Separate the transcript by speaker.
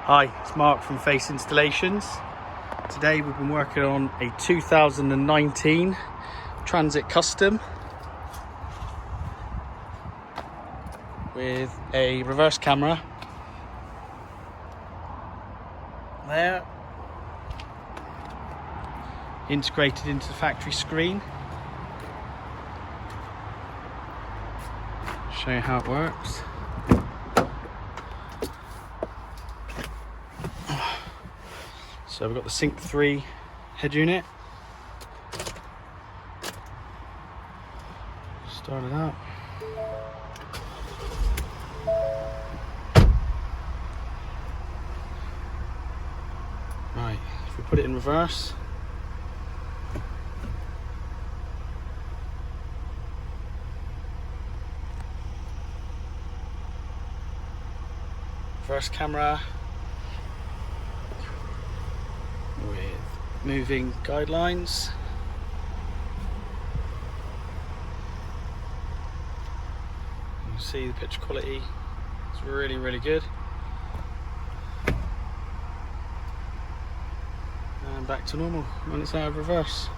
Speaker 1: Hi, it's Mark from Phace Installations. Today we've been working on a 2019 Transit Custom with a reverse camera there, integrated into the factory screen. Show you how it works. So we've got the Sync 3 head unit. Start it up. Right, if we put it in reverse, reverse camera with moving guidelines. You can see the picture quality is really good. And back to normal when it's out of reverse.